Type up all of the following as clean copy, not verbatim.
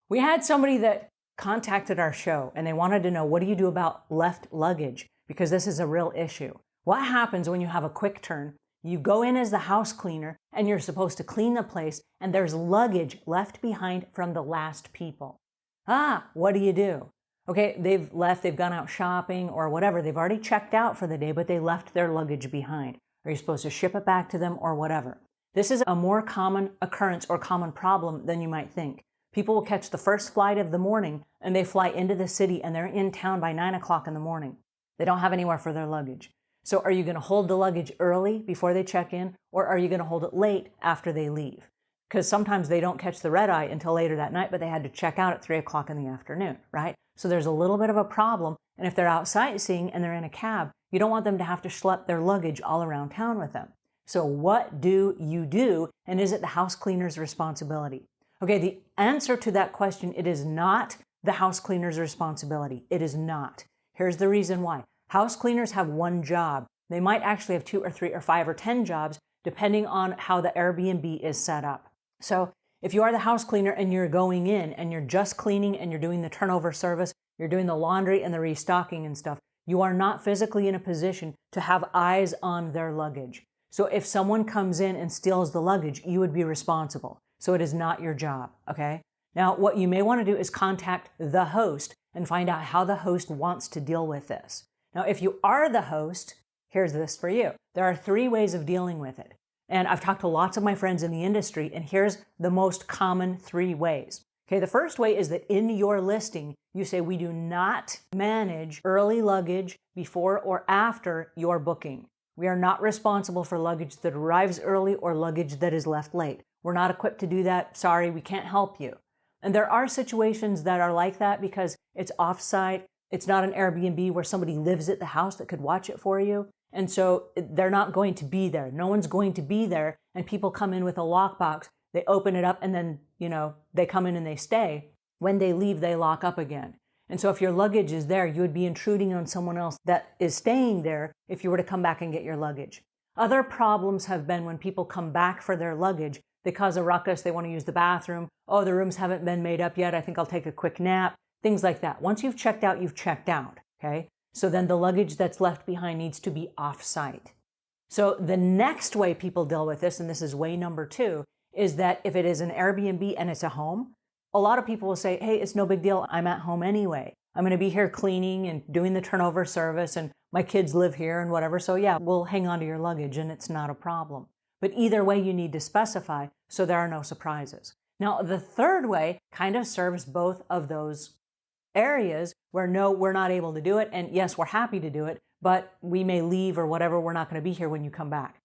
We had somebody that contacted our show and they wanted to know, what do you do about left luggage? Because this is a real issue. What happens when you have a quick turn? You go in as the house cleaner and you're supposed to clean the place and there's luggage left behind from the last people. What do you do? Okay, they've left, they've gone out shopping or whatever. They've already checked out for the day, but they left their luggage behind. Are you supposed to ship it back to them or whatever? This is a more common occurrence or common problem than you might think. People will catch the first flight of the morning and they fly into the city and they're in town by 9 o'clock in the morning. They don't have anywhere for their luggage. So are you going to hold the luggage early before they check in, or are you going to hold it late after they leave? Because sometimes they don't catch the red eye until later that night, but they had to check out at 3 o'clock in the afternoon, right? So there's a little bit of a problem. And if they're out sightseeing and they're in a cab, you don't want them to have to schlep their luggage all around town with them. So what do you do? And is it the house cleaner's responsibility? Okay, the answer to that question, it is not the house cleaner's responsibility. It is not. Here's the reason why. House cleaners have one job. They might actually have 2 or 3 or 5 or 10 jobs, depending on how the Airbnb is set up. So if you are the house cleaner and you're going in and you're just cleaning and you're doing the turnover service, you're doing the laundry and the restocking and stuff, you are not physically in a position to have eyes on their luggage. So if someone comes in and steals the luggage, you would be responsible. So it is not your job, okay? Now, what you may want to do is contact the host and find out how the host wants to deal with this. Now, if you are the host, here's this for you. There are 3 ways of dealing with it. And I've talked to lots of my friends in the industry, and here's the most common 3 ways. Okay, the first way is that in your listing, you say we do not manage early luggage before or after your booking. We are not responsible for luggage that arrives early or luggage that is left late. We're not equipped to do that. Sorry, we can't help you. And there are situations that are like that because it's offsite. It's not an Airbnb where somebody lives at the house that could watch it for you. And so they're not going to be there. No one's going to be there. And people come in with a lockbox. They open it up and then, they come in and they stay. When they leave, they lock up again. And so if your luggage is there, you would be intruding on someone else that is staying there if you were to come back and get your luggage. Other problems have been when people come back for their luggage. They cause a ruckus. They want to use the bathroom. Oh, the rooms haven't been made up yet. I think I'll take a quick nap. Things like that. Once you've checked out, you've checked out. Okay. So then the luggage that's left behind needs to be off-site. So the next way people deal with this, and this is way number 2, is that if it is an Airbnb and it's a home, a lot of people will say, hey, it's no big deal. I'm at home anyway. I'm going to be here cleaning and doing the turnover service and my kids live here and whatever. So yeah, we'll hang on to your luggage and it's not a problem. But either way, you need to specify so there are no surprises. Now, the third way kind of serves both of those areas where no, we're not able to do it. And yes, we're happy to do it, but we may leave or whatever. We're not going to be here when you come back.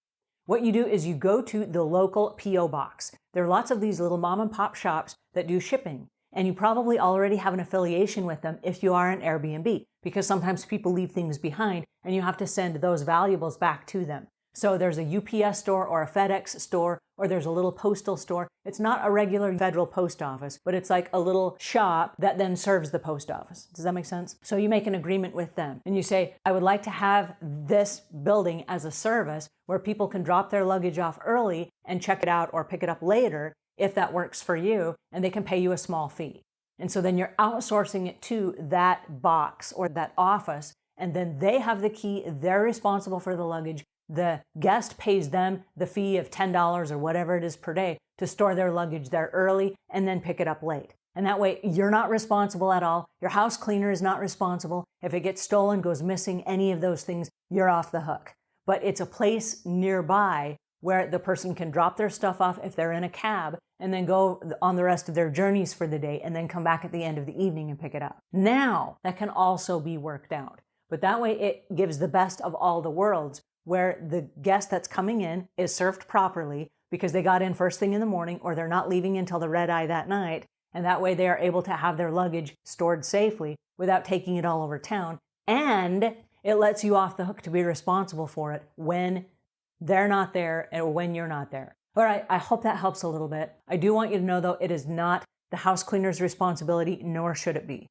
What you do is you go to the local P.O. box. There are lots of these little mom and pop shops that do shipping. And you probably already have an affiliation with them if you are an Airbnb, because sometimes people leave things behind and you have to send those valuables back to them. So there's a UPS store or a FedEx store, or there's a little postal store. It's not a regular federal post office, but it's like a little shop that then serves the post office. Does that make sense? So you make an agreement with them and you say, I would like to have this building as a service where people can drop their luggage off early and check it out or pick it up later if that works for you, and they can pay you a small fee. And so then you're outsourcing it to that box or that office, and then they have the key. They're responsible for the luggage. The guest pays them the fee of $10 or whatever it is per day to store their luggage there early and then pick it up late. And that way you're not responsible at all. Your house cleaner is not responsible. If it gets stolen, goes missing, any of those things, you're off the hook. But it's a place nearby where the person can drop their stuff off if they're in a cab and then go on the rest of their journeys for the day and then come back at the end of the evening and pick it up. Now, that can also be worked out. But that way it gives the best of all the worlds, where the guest that's coming in is served properly because they got in first thing in the morning or they're not leaving until the red eye that night. And that way they are able to have their luggage stored safely without taking it all over town. And it lets you off the hook to be responsible for it when they're not there or when you're not there. All right, I hope that helps a little bit. I do want you to know, though, it is not the house cleaner's responsibility, nor should it be.